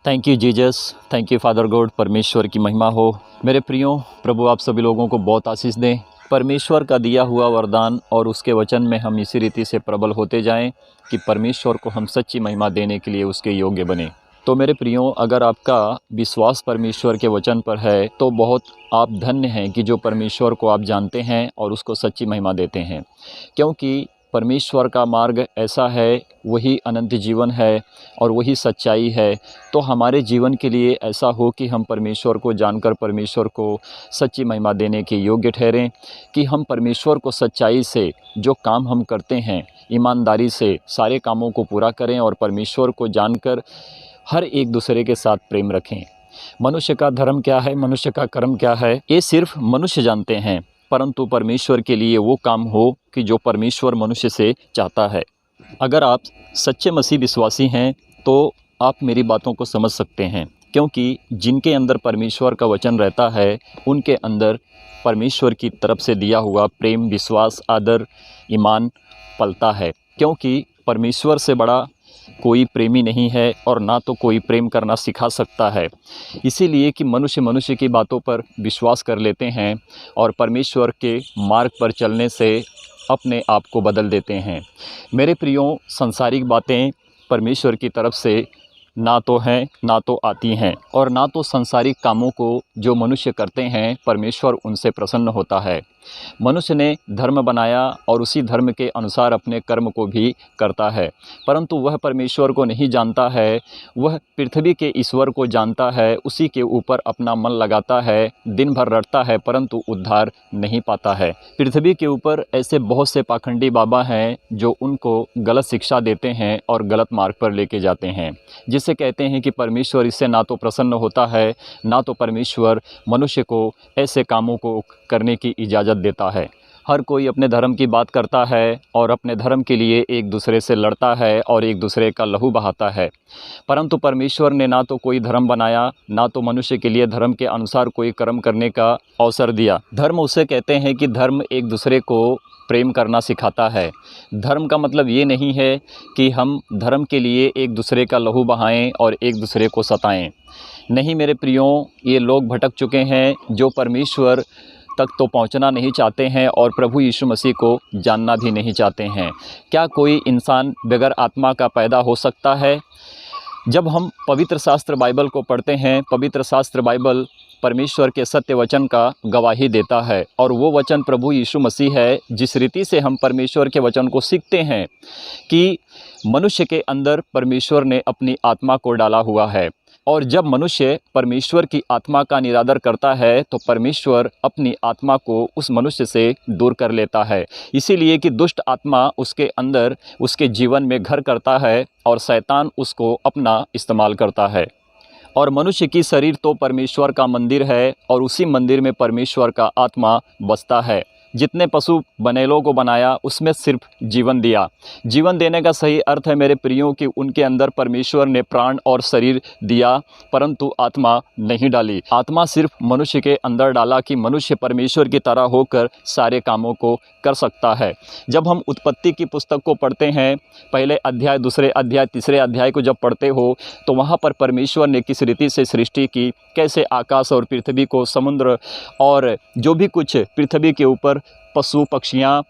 Thank you Jesus, thank you father God. परमेश्वर की महिमा हो। मेरे प्रियो, प्रभु आप सभी लोगों को बहुत आशीष दें। परमेश्वर का दिया हुआ वरदान और उसके वचन में हम इसी रीति से प्रबल होते जाएं कि परमेश्वर को हम सच्ची महिमा देने के लिए उसके योग्य बने। तो मेरे प्रियो, अगर आपका विश्वास परमेश्वर के वचन पर है तो बहुत आप धन्य हैं कि जो परमेश्वर को आप जानते हैं और उसको सच्ची महिमा देते हैं, क्योंकि परमेश्वर का मार्ग ऐसा है, वही अनंत जीवन है और वही सच्चाई है। तो हमारे जीवन के लिए ऐसा हो कि हम परमेश्वर को जानकर परमेश्वर को सच्ची महिमा देने के योग्य ठहरें, कि हम परमेश्वर को सच्चाई से जो काम हम करते हैं ईमानदारी से सारे कामों को पूरा करें और परमेश्वर को जानकर हर एक दूसरे के साथ प्रेम रखें। मनुष्य का धर्म क्या है, मनुष्य का कर्म क्या है, ये सिर्फ मनुष्य जानते हैं, परंतु परमेश्वर के लिए वो काम हो कि जो परमेश्वर मनुष्य से चाहता है। अगर आप सच्चे मसीह विश्वासी हैं तो आप मेरी बातों को समझ सकते हैं, क्योंकि जिनके अंदर परमेश्वर का वचन रहता है उनके अंदर परमेश्वर की तरफ से दिया हुआ प्रेम, विश्वास, आदर, ईमान पलता है। क्योंकि परमेश्वर से बड़ा कोई प्रेमी नहीं है और ना तो कोई प्रेम करना सिखा सकता है। इसीलिए कि मनुष्य की बातों पर विश्वास कर लेते हैं और परमेश्वर के मार्ग पर चलने से अपने आप को बदल देते हैं। मेरे प्रियो, सांसारिक बातें परमेश्वर की तरफ से ना तो हैं ना तो आती हैं, और ना तो सांसारिक कामों को जो मनुष्य करते हैं परमेश्वर उनसे प्रसन्न होता है। मनुष्य ने धर्म बनाया और उसी धर्म के अनुसार अपने कर्म को भी करता है, परंतु वह परमेश्वर को नहीं जानता है। वह पृथ्वी के ईश्वर को जानता है, उसी के ऊपर अपना मन लगाता है, दिन भर रटता है, परंतु उद्धार नहीं पाता है। पृथ्वी के ऊपर ऐसे बहुत से पाखंडी बाबा हैं जो उनको गलत शिक्षा देते हैं और गलत मार्ग पर लेके जाते हैं, जिसे कहते हैं कि परमेश्वर इससे ना तो प्रसन्न होता है, ना तो परमेश्वर मनुष्य को ऐसे कामों को करने की इजाज़त देता है। हर कोई अपने धर्म की बात करता है और अपने धर्म के लिए एक दूसरे से लड़ता है और एक दूसरे का लहू बहाता है, परंतु परमेश्वर ने ना तो कोई धर्म बनाया, ना तो मनुष्य के लिए धर्म के अनुसार कोई कर्म करने का अवसर दिया। धर्म उसे कहते हैं कि धर्म एक दूसरे को प्रेम करना सिखाता है। धर्म का मतलब ये नहीं है कि हम धर्म के लिए एक दूसरे का लहू बहाएं और एक दूसरे को सताएं। नहीं मेरे प्रियो, ये लोग भटक चुके हैं जो परमेश्वर तक तो पहुंचना नहीं चाहते हैं और प्रभु यीशु मसीह को जानना भी नहीं चाहते हैं। क्या कोई इंसान बगैर आत्मा का पैदा हो सकता है? जब हम पवित्र शास्त्र बाइबल को पढ़ते हैं, पवित्र शास्त्र बाइबल परमेश्वर के सत्य वचन का गवाही देता है, और वो वचन प्रभु यीशु मसीह है। जिस रीति से हम परमेश्वर के वचन को सीखते हैं कि मनुष्य के अंदर परमेश्वर ने अपनी आत्मा को डाला हुआ है, और जब मनुष्य परमेश्वर की आत्मा का निरादर करता है तो परमेश्वर अपनी आत्मा को उस मनुष्य से दूर कर लेता है। इसीलिए कि दुष्ट आत्मा उसके अंदर, उसके जीवन में घर करता है और शैतान उसको अपना इस्तेमाल करता है। और मनुष्य की शरीर तो परमेश्वर का मंदिर है और उसी मंदिर में परमेश्वर का आत्मा बसता है। जितने पशु बनेलों को बनाया उसमें सिर्फ जीवन दिया। जीवन देने का सही अर्थ है मेरे प्रियो कि उनके अंदर परमेश्वर ने प्राण और शरीर दिया, परंतु आत्मा नहीं डाली। आत्मा सिर्फ मनुष्य के अंदर डाला कि मनुष्य परमेश्वर की तरह होकर सारे कामों को कर सकता है। जब हम उत्पत्ति की पुस्तक को पढ़ते हैं, पहले अध्याय, दूसरे अध्याय, तीसरे अध्याय को जब पढ़ते हो तो वहाँ पर परमेश्वर ने किस रीति से सृष्टि की, कैसे आकाश और पृथ्वी को, समुद्र और जो भी कुछ पृथ्वी के ऊपर पशु पक्षियाँ,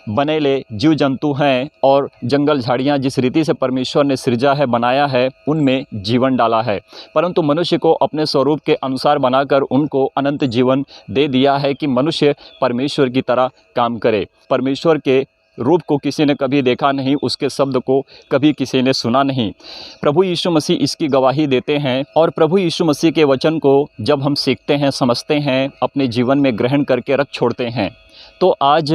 बनेले जीव जंतु हैं और जंगल झाड़ियाँ जिस रीति से परमेश्वर ने सृजा है, बनाया है, उनमें जीवन डाला है। परंतु मनुष्य को अपने स्वरूप के अनुसार बनाकर उनको अनंत जीवन दे दिया है कि मनुष्य परमेश्वर की तरह काम करे। परमेश्वर के रूप को किसी ने कभी देखा नहीं, उसके शब्द को कभी किसी ने सुना नहीं। प्रभु यीशु मसीह इसकी गवाही देते हैं, और प्रभु यीशु मसीह के वचन को जब हम सीखते हैं, समझते हैं, अपने जीवन में ग्रहण करके रख छोड़ते हैं, तो आज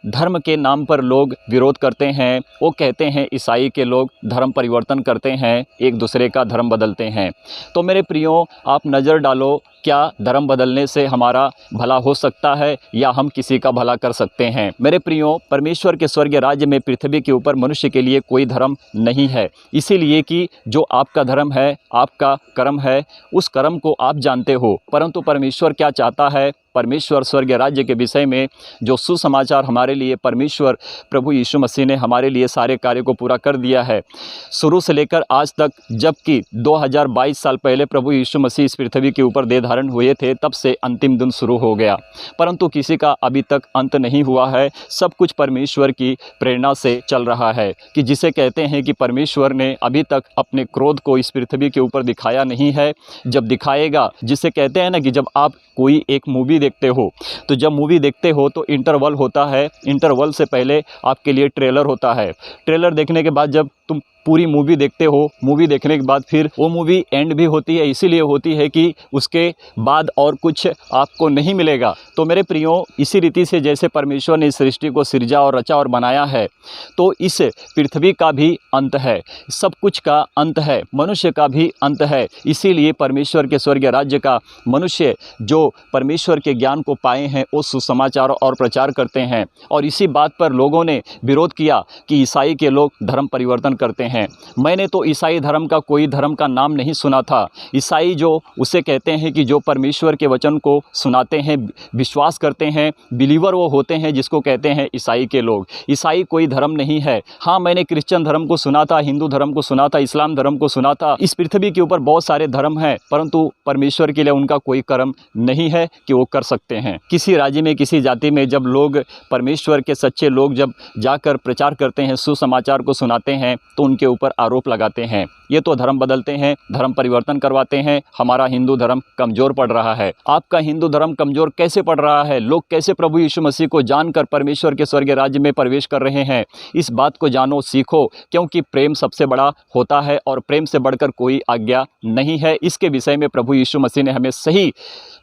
धर्म के नाम पर लोग विरोध करते हैं। वो कहते हैं, ईसाई के लोग धर्म परिवर्तन करते हैं, एक दूसरे का धर्म बदलते हैं। तो मेरे प्रियो, आप नज़र डालो, क्या धर्म बदलने से हमारा भला हो सकता है या हम किसी का भला कर सकते हैं? मेरे प्रियो, परमेश्वर के स्वर्गीय राज्य में पृथ्वी के ऊपर मनुष्य के लिए कोई धर्म नहीं है। इसीलिए कि जो आपका धर्म है, आपका कर्म है, उस कर्म को आप जानते हो, परंतु परमेश्वर क्या चाहता है परमेश्वर स्वर्गीय राज्य के विषय में जो सुसमाचार हमारे लिए परमेश्वर प्रभु यीशु मसीह ने हमारे लिए सारे कार्य को पूरा कर दिया है शुरू से लेकर आज तक। जबकि 2022 साल पहले प्रभु यीशु मसीह इस पृथ्वी के ऊपर देह धारण हुए थे, तब से अंतिम दिन शुरू हो गया, परंतु किसी का अभी तक अंत नहीं हुआ है। सब कुछ परमेश्वर की प्रेरणा से चल रहा है, कि जिसे कहते हैं कि परमेश्वर ने अभी तक अपने क्रोध को इस पृथ्वी के ऊपर दिखाया नहीं है। जब दिखाएगा, जिसे कहते हैं ना कि जब आप कोई एक मूवी देखते हो, तो जब मूवी देखते हो तो इंटरवल होता है, इंटरवल से पहले आपके लिए ट्रेलर होता है। ट्रेलर देखने के बाद जब तुम पूरी मूवी देखते हो, मूवी देखने के बाद फिर वो मूवी एंड भी होती है, इसीलिए होती है कि उसके बाद और कुछ आपको नहीं मिलेगा। तो मेरे प्रियो, इसी रीति से जैसे परमेश्वर ने इस सृष्टि को सिरजा और रचा और बनाया है, तो इस पृथ्वी का भी अंत है, सब कुछ का अंत है, मनुष्य का भी अंत है। इसीलिए परमेश्वर के स्वर्गीय राज्य का मनुष्य जो परमेश्वर के ज्ञान को पाए हैं, वो सुसमाचार और प्रचार करते हैं। और इसी बात पर लोगों ने विरोध किया कि ईसाई के लोग धर्म परिवर्तन करते हैं। मैंने तो ईसाई धर्म का कोई धर्म का नाम नहीं सुना था। ईसाई जो उसे कहते हैं कि जो परमेश्वर के वचन को सुनाते हैं, विश्वास करते हैं, बिलीवर वो होते हैं जिसको कहते हैं ईसाई के लोग। ईसाई कोई धर्म नहीं है। हाँ, मैंने क्रिश्चियन धर्म को सुना था, हिंदू धर्म को सुना था, इस्लाम धर्म को सुना था। इस पृथ्वी के ऊपर बहुत सारे धर्म हैं, परंतु परमेश्वर के लिए उनका कोई कर्म नहीं है कि वो कर सकते हैं। किसी राज्य में, किसी जाति में जब लोग, परमेश्वर के सच्चे लोग जब जाकर प्रचार करते हैं, सुसमाचार को सुनाते हैं, तो उनके ऊपर आरोप लगाते हैं, ये तो धर्म बदलते हैं, धर्म परिवर्तन करवाते हैं, हमारा हिंदू धर्म कमज़ोर पड़ रहा है। आपका हिंदू धर्म कमज़ोर कैसे पड़ रहा है? लोग कैसे प्रभु यीशु मसीह को जानकर परमेश्वर के स्वर्गीय राज्य में प्रवेश कर रहे हैं? इस बात को जानो, सीखो, क्योंकि प्रेम सबसे बड़ा होता है और प्रेम से बढ़कर कोई आज्ञा नहीं है। इसके विषय में प्रभु यीशु मसीह ने हमें सही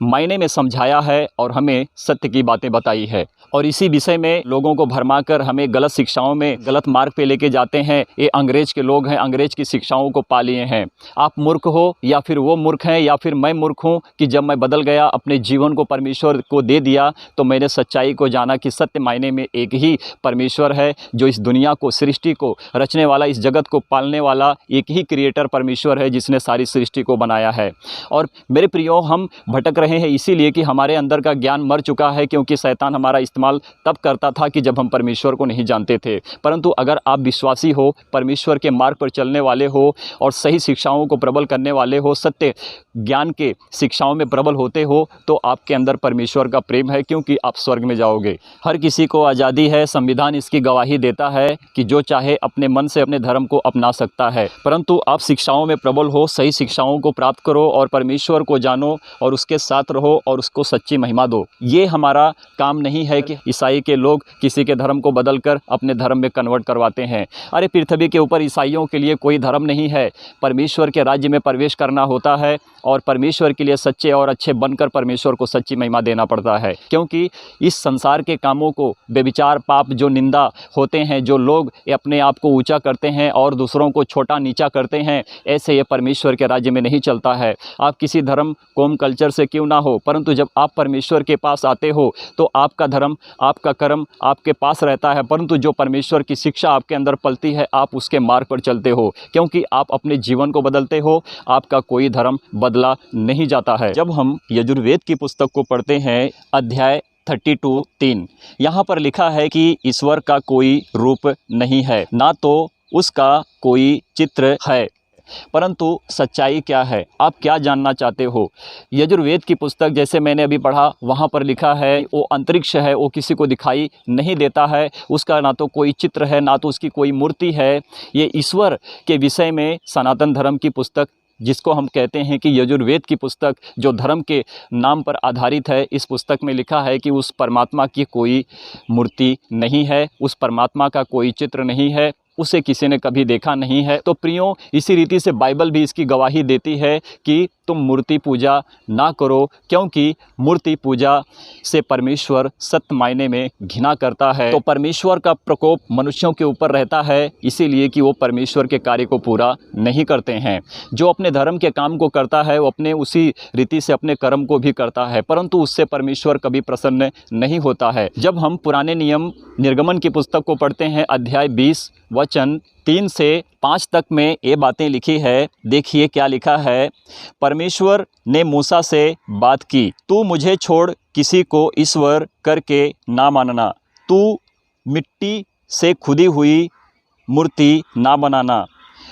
मायने में समझाया है और हमें सत्य की बातें बताई है। और इसी विषय में लोगों को भरमाकर हमें गलत शिक्षाओं में, गलत मार्ग पे लेके जाते हैं। ये अंग्रेज के लोग हैं, अंग्रेज की शिक्षाओं को पा लिए हैं। आप मूर्ख हो, या फिर वो मूर्ख हैं, या फिर मैं मूर्ख हूँ कि जब मैं बदल गया, अपने जीवन को परमेश्वर को दे दिया, तो मैंने सच्चाई को जाना कि सत्य मायने में एक ही परमेश्वर है, जो इस दुनिया को, सृष्टि को रचने वाला, इस जगत को पालने वाला एक ही क्रिएटर परमेश्वर है, जिसने सारी सृष्टि को बनाया है। और मेरे प्रियो, हम भटक रहे हैं इसीलिए कि हमारे अंदर का ज्ञान मर चुका है, क्योंकि शैतान हमारा इस्तेमाल तब करता था कि जब हम परमेश्वर को नहीं जानते थे। परंतु अगर आप विश्वासी हो, परमेश्वर के मार्ग पर चलने वाले हो और सही शिक्षाओं को प्रबल करने वाले हो, सत्य ज्ञान के शिक्षाओं में प्रबल होते हो, तो आपके अंदर परमेश्वर का प्रेम है, क्योंकि आप स्वर्ग में जाओगे। हर किसी को आज़ादी है, संविधान इसकी गवाही देता है कि जो चाहे अपने मन से अपने धर्म को अपना सकता है। परंतु आप शिक्षाओं में प्रबल हो, सही शिक्षाओं को प्राप्त करो और परमेश्वर को जानो और उसके साथ रहो और उसको सच्ची महिमा दो। ये हमारा काम नहीं है कि ईसाई के लोग किसी के धर्म को बदलकर अपने धर्म में कन्वर्ट करवाते हैं। अरे, पृथ्वी के ऊपर ईसाइयों के लिए कोई धर्म नहीं है। परमेश्वर के राज्य में प्रवेश करना होता है और परमेश्वर के लिए सच्चे और अच्छे बनकर परमेश्वर को सच्ची महिमा देना पड़ता है। क्योंकि इस संसार के कामों को, बेविचार, पाप, जो निंदा होते हैं, जो लोग अपने आप को ऊंचा करते हैं और दूसरों को छोटा नीचा करते हैं, ऐसे ये परमेश्वर के राज्य में नहीं चलता है। आप किसी धर्म, कौम, कल्चर से क्यों ना हो, परंतु जब आप परमेश्वर के पास आते हो तो आपका धर्म, आपका कर्म आपके पास रहता है, परंतु जो परमेश्वर की शिक्षा आपके अंदर पलती है, आप उसके मार्ग पर चलते हो, क्योंकि आप अपने जीवन को बदलते हो। आपका कोई धर्म बदला नहीं जाता है। जब हम यजुर्वेद की पुस्तक को पढ़ते हैं, अध्याय 32:3, यहाँ पर लिखा है कि ईश्वर का कोई रूप नहीं है, ना तो उसका कोई चित्र है। परंतु सच्चाई क्या है? आप क्या जानना चाहते हो? यजुर्वेद की पुस्तक, जैसे मैंने अभी पढ़ा, वहाँ पर लिखा है वो अंतरिक्ष है, वो किसी को दिखाई नहीं देता है, उसका ना तो कोई चित्र है, ना तो उसकी कोई मूर्ति है। ये ईश्वर के विषय में सनातन धर्म की पुस्तक, जिसको हम कहते हैं कि यजुर्वेद की पुस्तक, जो धर्म के नाम पर आधारित है, इस पुस्तक में लिखा है कि उस परमात्मा की कोई मूर्ति नहीं है, उस परमात्मा का कोई चित्र नहीं है, उसे किसी ने कभी देखा नहीं है। तो प्रियो, इसी रीति से बाइबल भी इसकी गवाही देती है कि तुम मूर्ति पूजा ना करो, क्योंकि मूर्ति पूजा से परमेश्वर सत्य मायने में घृणा करता है। तो परमेश्वर का प्रकोप मनुष्यों के ऊपर रहता है, इसीलिए कि वो परमेश्वर के कार्य को पूरा नहीं करते हैं। जो अपने धर्म के काम को करता है, वो अपने उसी रीति से अपने कर्म को भी करता है, परंतु उससे परमेश्वर कभी प्रसन्न नहीं होता है। जब हम पुराने नियम निर्गमन की पुस्तक को पढ़ते हैं, अध्याय 20 वचन 3 से 5 तक में ये बातें लिखी है। देखिए क्या लिखा है। परमेश्वर ने मूसा से बात की, तू मुझे छोड़ किसी को ईश्वर करके ना मानना, तू मिट्टी से खुदी हुई मूर्ति ना बनाना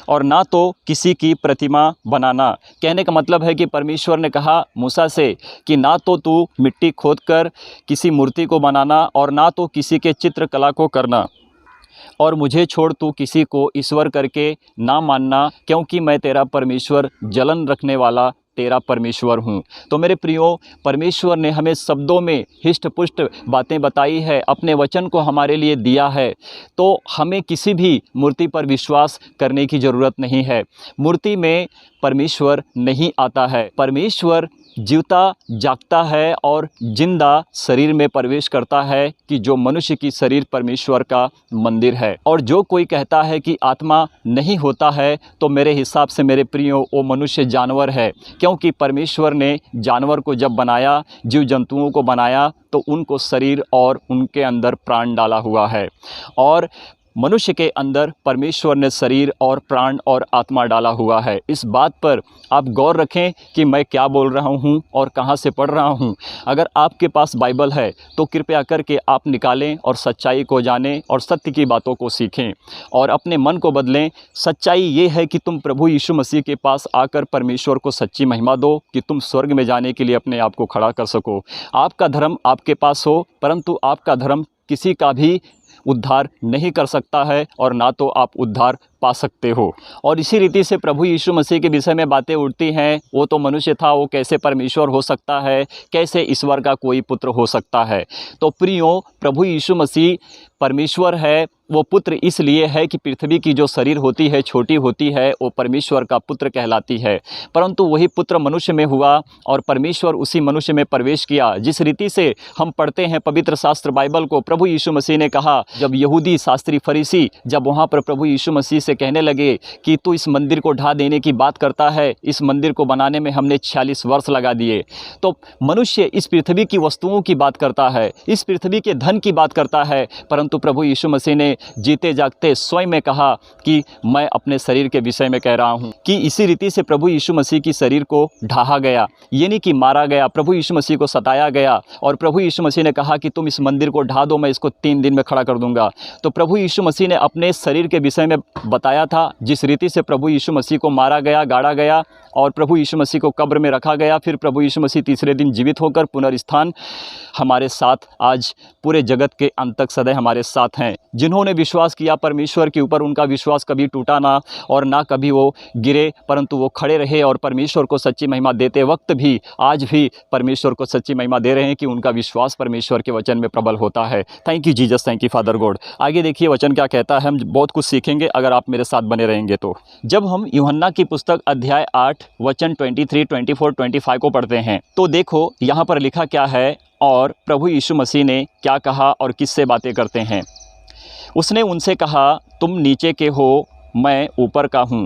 और ना तो किसी की प्रतिमा बनाना। कहने का मतलब है कि परमेश्वर ने कहा मूसा से कि ना तो तू मिट्टी खोदकर किसी मूर्ति को बनाना और ना तो किसी के चित्रकला को करना, और मुझे छोड़ तू किसी को ईश्वर करके ना मानना, क्योंकि मैं तेरा परमेश्वर, जलन रखने वाला तेरा परमेश्वर हूँ। तो मेरे प्रियो, परमेश्वर ने हमें शब्दों में हिष्ट पुष्ट बातें बताई है, अपने वचन को हमारे लिए दिया है। तो हमें किसी भी मूर्ति पर विश्वास करने की ज़रूरत नहीं है। मूर्ति में परमेश्वर नहीं आता है। परमेश्वर जीवता जागता है और जिंदा शरीर में प्रवेश करता है, कि जो मनुष्य की शरीर परमेश्वर का मंदिर है। और जो कोई कहता है कि आत्मा नहीं होता है, तो मेरे हिसाब से मेरे प्रियो वो मनुष्य जानवर है, क्योंकि परमेश्वर ने जानवर को जब बनाया, जीव जंतुओं को बनाया, तो उनको शरीर और उनके अंदर प्राण डाला हुआ है। और मनुष्य के अंदर परमेश्वर ने शरीर और प्राण और आत्मा डाला हुआ है। इस बात पर आप गौर रखें कि मैं क्या बोल रहा हूँ और कहाँ से पढ़ रहा हूँ। अगर आपके पास बाइबल है तो कृपया करके आप निकालें और सच्चाई को जानें और सत्य की बातों को सीखें और अपने मन को बदलें। सच्चाई ये है कि तुम प्रभु यीशु मसीह के पास आकर परमेश्वर को सच्ची महिमा दो, कि तुम स्वर्ग में जाने के लिए अपने आप को खड़ा कर सको। आपका धर्म आपके पास हो, परंतु आपका धर्म किसी का भी उद्धार नहीं कर सकता है और ना तो आप उद्धार पा सकते हो। और इसी रीति से प्रभु यीशु मसीह के विषय में बातें उठती हैं, वो तो मनुष्य था, वो कैसे परमेश्वर हो सकता है, कैसे ईश्वर का कोई पुत्र हो सकता है। तो प्रियो, प्रभु यीशु मसीह परमेश्वर है। वो पुत्र इसलिए है कि पृथ्वी की जो शरीर होती है, छोटी होती है, वो परमेश्वर का पुत्र कहलाती है। परंतु वही पुत्र मनुष्य में हुआ और परमेश्वर उसी मनुष्य में प्रवेश किया। जिस रीति से हम पढ़ते हैं पवित्र शास्त्र बाइबल को, प्रभु यीशु मसीह ने कहा, जब यहूदी शास्त्री फरीसी जब वहाँ पर प्रभु यीशु मसीह से कहने लगे कि तू इस मंदिर को ढा देने की बात करता है, इस मंदिर को बनाने में हमने 46 वर्ष लगा दिए। तो मनुष्य इस पृथ्वी की वस्तुओं की बात करता है, इस पृथ्वी के धन की बात करता है, परंतु प्रभु यीशु मसीह ने जीते जागते स्वयं में कहा कि मैं अपने शरीर के विषय में कह रहा हूँ कि इसी रीति से प्रभु यीशु मसीह की शरीर को ढाहा गया, यानी कि मारा गया, प्रभु यीशु मसीह को सताया गया। और प्रभु यीशु मसीह ने कहा कि तुम इस मंदिर को ढा दो, मैं इसको 3 दिन में खड़ा कर दूंगा। तो प्रभु यीशु मसीह ने अपने शरीर के विषय में बताया था, जिस रीति से प्रभु यीशु मसीह को मारा गया, गाड़ा गया और प्रभु यीशु मसीह को कब्र में रखा गया, फिर प्रभु यीशु मसीह तीसरे दिन जीवित होकर पुनरुत्थान हमारे साथ आज पूरे जगत के अंत तक सदैव हमारे साथ हैं। जिन्होंने विश्वास किया परमेश्वर के ऊपर, उनका विश्वास कभी टूटा ना और ना कभी वो गिरे, परंतु वो खड़े रहे और परमेश्वर को सच्ची महिमा देते वक्त भी आज भी परमेश्वर को सच्ची महिमा दे रहे हैं कि उनका विश्वास परमेश्वर के वचन में प्रबल होता है। Thank you Jesus, thank you father God. आगे देखिए वचन क्या कहता है, हम बहुत कुछ सीखेंगे अगर आप मेरे साथ बने रहेंगे तो। जब हम यूहन्ना की पुस्तक अध्याय 8 वचन 23, 24, 25 को पढ़ते हैं तो देखो यहाँ पर लिखा क्या है और प्रभु यीशु मसीह ने क्या कहा और किससे बातें करते हैं। उसने उनसे कहा, तुम नीचे के हो, मैं ऊपर का हूँ।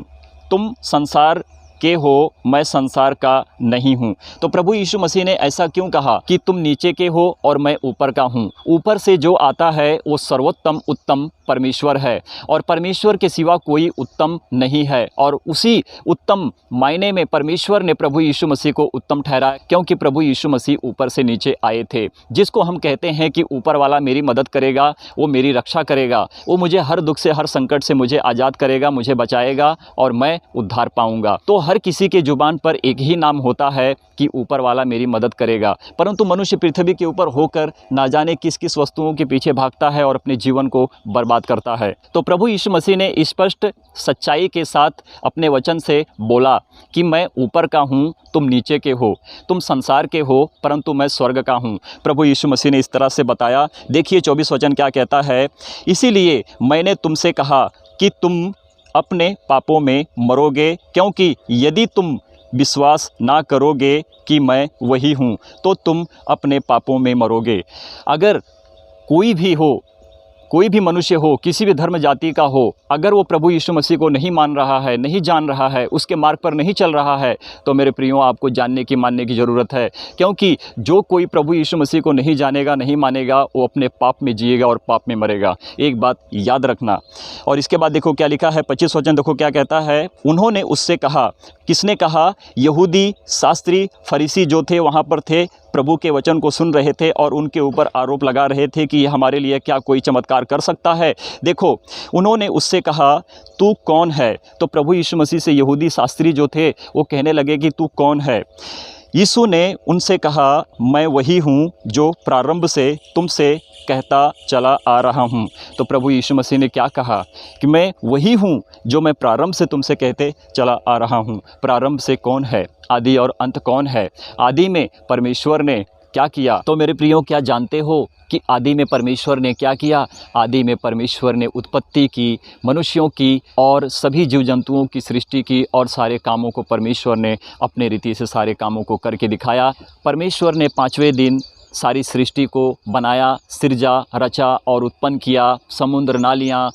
तुम संसार के हो, मैं संसार का नहीं हूँ। तो प्रभु यीशु मसीह ने ऐसा क्यों कहा कि तुम नीचे के हो और मैं ऊपर का हूँ। ऊपर से जो आता है वो सर्वोत्तम उत्तम परमेश्वर है और परमेश्वर के सिवा कोई उत्तम नहीं है। और उसी उत्तम मायने में परमेश्वर ने प्रभु यीशु मसीह को उत्तम ठहराया, क्योंकि प्रभु यीशु मसीह ऊपर से नीचे आए थे, जिसको हम कहते हैं कि ऊपर वाला मेरी मदद करेगा, वो मेरी रक्षा करेगा, वो मुझे हर दुख से, हर संकट से मुझे आज़ाद करेगा, मुझे बचाएगा और मैं उद्धार पाऊंगा। तो हर किसी के जुबान पर एक ही नाम होता है कि ऊपर वाला मेरी मदद करेगा। परंतु मनुष्य पृथ्वी के ऊपर होकर ना जाने किस किस वस्तुओं के पीछे भागता है और अपने जीवन को बर्बाद करता है। तो प्रभु यीशु मसीह ने स्पष्ट सच्चाई के साथ अपने वचन से बोला कि मैं ऊपर का हूँ, तुम नीचे के हो, तुम संसार के हो, परंतु मैं स्वर्ग का हूँ। प्रभु यीशु मसीह ने इस तरह से बताया। देखिए 24 वचन क्या कहता है, इसीलिए मैंने तुमसे कहा कि तुम अपने पापों में मरोगे, क्योंकि यदि तुम विश्वास ना करोगे कि मैं वही हूँ तो तुम अपने पापों में मरोगे। अगर कोई भी हो, कोई भी मनुष्य हो, किसी भी धर्म जाति का हो, अगर वो प्रभु यीशु मसीह को नहीं मान रहा है, नहीं जान रहा है, उसके मार्ग पर नहीं चल रहा है, तो मेरे प्रियो आपको जानने की, मानने की ज़रूरत है। क्योंकि जो कोई प्रभु यीशु मसीह को नहीं जानेगा, नहीं मानेगा, वो अपने पाप में जिएगा और पाप में मरेगा। एक बात याद रखना। और इसके बाद देखो क्या लिखा है, 25 वचन देखो क्या कहता है। उन्होंने उससे कहा, किसने कहा? यहूदी शास्त्री फरीसी जो थे वहाँ पर थे, प्रभु के वचन को सुन रहे थे और उनके ऊपर आरोप लगा रहे थे कि ये हमारे लिए क्या कोई चमत्कार कर सकता है। देखो, उन्होंने उससे कहा, तू कौन है? तो प्रभु यीशु मसीह से यहूदी शास्त्री जो थे वो कहने लगे कि तू कौन है? यीशु ने उनसे कहा, मैं वही हूँ जो प्रारंभ से तुमसे कहता चला आ रहा हूँ। तो प्रभु यीशु मसीह ने क्या कहा कि मैं वही हूँ जो मैं प्रारंभ से तुमसे कहते चला आ रहा हूँ। प्रारंभ से कौन है? आदि और अंत कौन है? आदि में परमेश्वर ने क्या किया? तो मेरे प्रियो, क्या जानते हो कि आदि में परमेश्वर ने क्या किया? आदि में परमेश्वर ने उत्पत्ति की, मनुष्यों की और सभी जीव जंतुओं की सृष्टि की, और सारे कामों को परमेश्वर ने अपने रीति से सारे कामों को करके दिखाया। परमेश्वर ने 5वें दिन सारी सृष्टि को बनाया, सृजा, रचा और उत्पन्न किया। समुद्र, नालियाँ,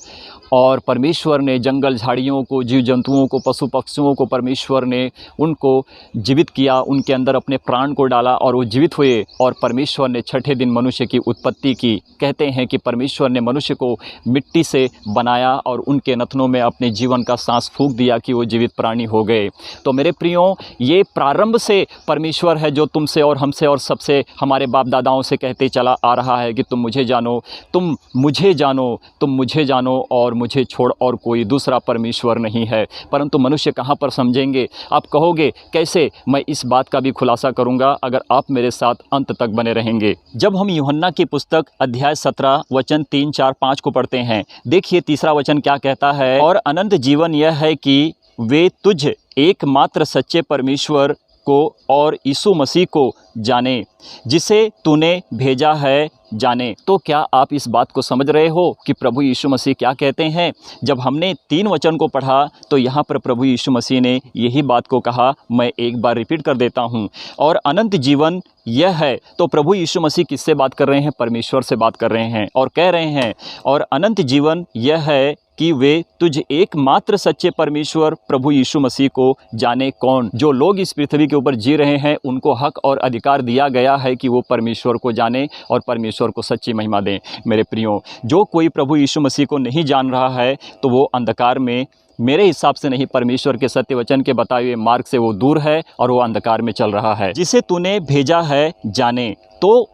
और परमेश्वर ने जंगल झाड़ियों को, जीव जंतुओं को, पशु पक्षियों को परमेश्वर ने उनको जीवित किया, उनके अंदर अपने प्राण को डाला और वो जीवित हुए। और परमेश्वर ने 6ठे दिन मनुष्य की उत्पत्ति की। कहते हैं कि परमेश्वर ने मनुष्य को मिट्टी से बनाया और उनके नथनों में अपने जीवन का सांस फूंक दिया कि वो जीवित प्राणी हो गए। तो मेरे प्रियो, ये प्रारंभ से परमेश्वर है जो तुमसे और हमसे और सबसे, हमारे बाप दादाओं से कहते चला आ रहा है कि तुम मुझे जानो, तुम मुझे जानो, तुम मुझे जानो, और मुझे छोड़ और कोई दूसरा परमेश्वर नहीं है। परंतु मनुष्य कहाँ पर समझेंगे? आप कहोगे कैसे? मैं इस बात का भी खुलासा करूंगा अगर आप मेरे साथ अंत तक बने रहेंगे। जब हम यूहन्ना की पुस्तक अध्याय 17 वचन 3, 4, 5 को पढ़ते हैं, देखिए तीसरा वचन क्या कहता है। और अनंत जीवन यह है कि वे तुझ एकमात्र सच्चे परमेश्वर को और यीशु मसीह को जाने, जिसे तूने भेजा है, जाने। तो क्या आप इस बात को समझ रहे हो कि प्रभु यीशु मसीह क्या कहते हैं? जब हमने 3 वचन को पढ़ा तो यहाँ पर प्रभु यीशु मसीह ने यही बात को कहा। मैं एक बार रिपीट कर देता हूँ। और अनंत जीवन यह है। तो प्रभु यीशु मसीह किससे बात कर रहे हैं? परमेश्वर से बात कर रहे हैं और कह रहे हैं, और अनंत जीवन यह है कि वे तुझ एकमात्र सच्चे परमेश्वर प्रभु यीशु मसीह को जाने। कौन? जो लोग इस पृथ्वी के ऊपर जी रहे हैं, उनको हक और अधिकार दिया गया है कि वो परमेश्वर को जाने और परमेश्वर को सच्ची महिमा दें। मेरे प्रियो, जो कोई प्रभु यीशु मसीह को नहीं जान रहा है तो वो अंधकार में, मेरे हिसाब से नहीं, परमेश्वर के सत्य वचन के बताए हुए मार्ग से वो दूर है और वो अंधकार में चल रहा है। जिसे तूने भेजा है, जाने। तो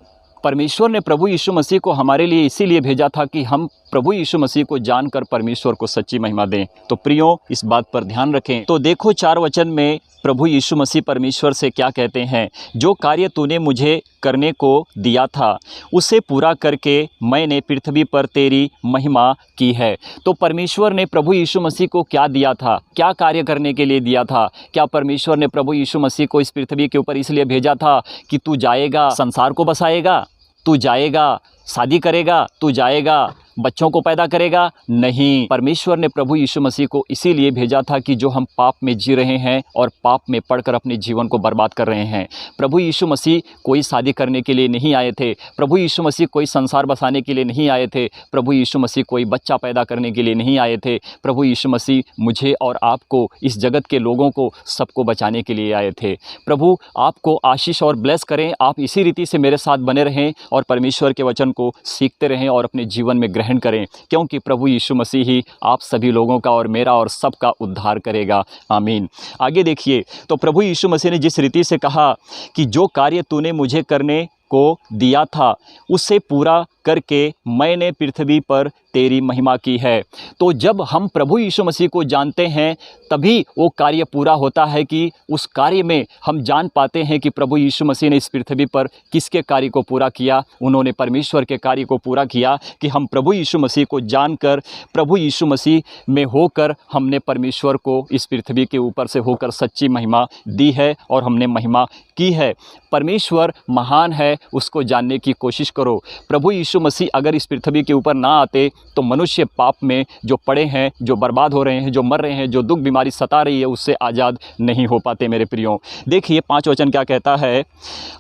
परमेश्वर ने प्रभु यीशु मसीह को हमारे लिए इसीलिए भेजा था कि हम प्रभु यीशु मसीह को जानकर परमेश्वर को सच्ची महिमा दें। तो प्रियो, इस बात पर ध्यान रखें। तो देखो 4 वचन में प्रभु यीशु मसीह परमेश्वर से क्या कहते हैं। जो कार्य तूने मुझे करने को दिया था उसे पूरा करके मैंने पृथ्वी पर तेरी महिमा की है। तो परमेश्वर ने प्रभु यीशु मसीह को क्या दिया था? क्या कार्य करने के लिए दिया था? क्या परमेश्वर ने प्रभु यीशु मसीह को इस पृथ्वी के ऊपर इसलिए भेजा था कि तू जाएगा, संसार को बसाएगा, तू जाएगा, शादी करेगा, तू जाएगा, बच्चों को पैदा करेगा? नहीं। परमेश्वर ने प्रभु यीशु मसीह को इसीलिए भेजा था कि जो हम पाप में जी रहे हैं और पाप में पड़कर अपने जीवन को बर्बाद कर रहे हैं। प्रभु यीशु मसीह कोई शादी करने के लिए नहीं आए थे। प्रभु यीशु मसीह कोई संसार बसाने के लिए नहीं आए थे। प्रभु यीशु मसीह कोई बच्चा पैदा करने के लिए नहीं आए थे। प्रभु यीशु मसीह मुझे और आपको, इस जगत के लोगों को, सबको बचाने के लिए आए थे। प्रभु आपको आशीष और ब्लेस करें। आप इसी रीति से मेरे साथ बने रहें और परमेश्वर के वचन को सीखते रहें और अपने जीवन में ग्रहण करें, क्योंकि प्रभु यीशु मसीह ही आप सभी लोगों का और मेरा और सबका उद्धार करेगा। आमीन। आगे देखिए, तो प्रभु यीशु मसीह ने जिस रीति से कहा कि जो कार्य तूने मुझे करने को दिया था उसे पूरा करके मैंने पृथ्वी पर तेरी महिमा की है। तो जब हम प्रभु यीशु मसीह को जानते हैं तभी वो कार्य पूरा होता है कि उस कार्य में हम जान पाते हैं कि प्रभु यीशु मसीह ने इस पृथ्वी पर किसके कार्य को पूरा किया। उन्होंने परमेश्वर के कार्य को पूरा किया कि हम प्रभु यीशु मसीह को जानकर, प्रभु यीशु मसीह में होकर हमने परमेश्वर को इस पृथ्वी के ऊपर से होकर सच्ची महिमा दी है और हमने महिमा की है। परमेश्वर महान है, उसको जानने की कोशिश करो। प्रभु यीशु मसीह अगर इस पृथ्वी के ऊपर ना आते तो मनुष्य पाप में जो पड़े हैं, जो बर्बाद हो रहे हैं, जो मर रहे हैं, जो दुख बीमारी सता रही है, उससे आज़ाद नहीं हो पाते। मेरे प्रियो, देखिए 5 वचन क्या कहता है।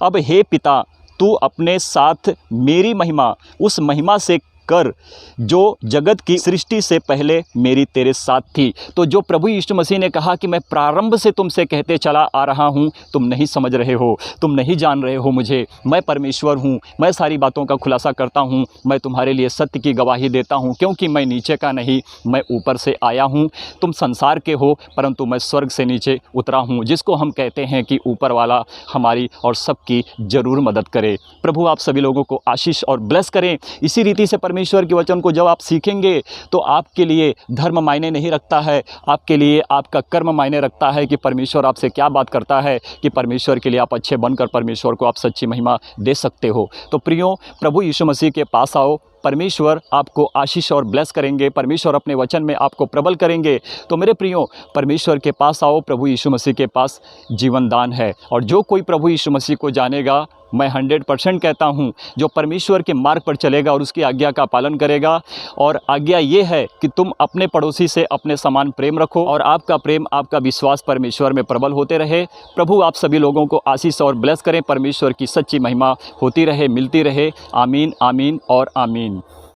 अब हे पिता, तू अपने साथ मेरी महिमा, उस महिमा से कर जो जगत की सृष्टि से पहले मेरी तेरे साथ थी। तो जो प्रभु यीशु मसीह ने कहा कि मैं प्रारंभ से तुमसे कहते चला आ रहा हूँ, तुम नहीं समझ रहे हो, तुम नहीं जान रहे हो मुझे, मैं परमेश्वर हूँ, मैं सारी बातों का खुलासा करता हूँ, मैं तुम्हारे लिए सत्य की गवाही देता हूँ, क्योंकि मैं नीचे का नहीं, मैं ऊपर से आया हूँ। तुम संसार के हो परंतु मैं स्वर्ग से नीचे उतरा हूँ, जिसको हम कहते हैं कि ऊपर वाला हमारी और सबकी ज़रूर मदद करे। प्रभु आप सभी लोगों को आशीष और ब्लेस करें। इसी रीति से परमेश्वर के वचन को जब आप सीखेंगे तो आपके लिए धर्म मायने नहीं रखता है, आपके लिए आपका कर्म मायने रखता है कि परमेश्वर आपसे क्या बात करता है, कि परमेश्वर के लिए आप अच्छे बनकर परमेश्वर को आप सच्ची महिमा दे सकते हो। तो प्रियो, प्रभु यीशु मसीह के पास आओ, परमेश्वर आपको आशीष और ब्लेस करेंगे, परमेश्वर अपने वचन में आपको प्रबल करेंगे। तो मेरे प्रियो, परमेश्वर के पास आओ, प्रभु यीशु मसीह के पास जीवन दान है। और जो कोई प्रभु यीशु मसीह को जानेगा, मैं 100% कहता हूँ, जो परमेश्वर के मार्ग पर चलेगा और उसकी आज्ञा का पालन करेगा, और आज्ञा ये है कि तुम अपने पड़ोसी से अपने समान प्रेम रखो और आपका प्रेम, आपका विश्वास परमेश्वर में प्रबल होते रहे। प्रभु आप सभी लोगों को आशीष और ब्लेस करें, परमेश्वर की सच्ची महिमा होती रहे, मिलती रहे। आमीन, आमीन और आमीन।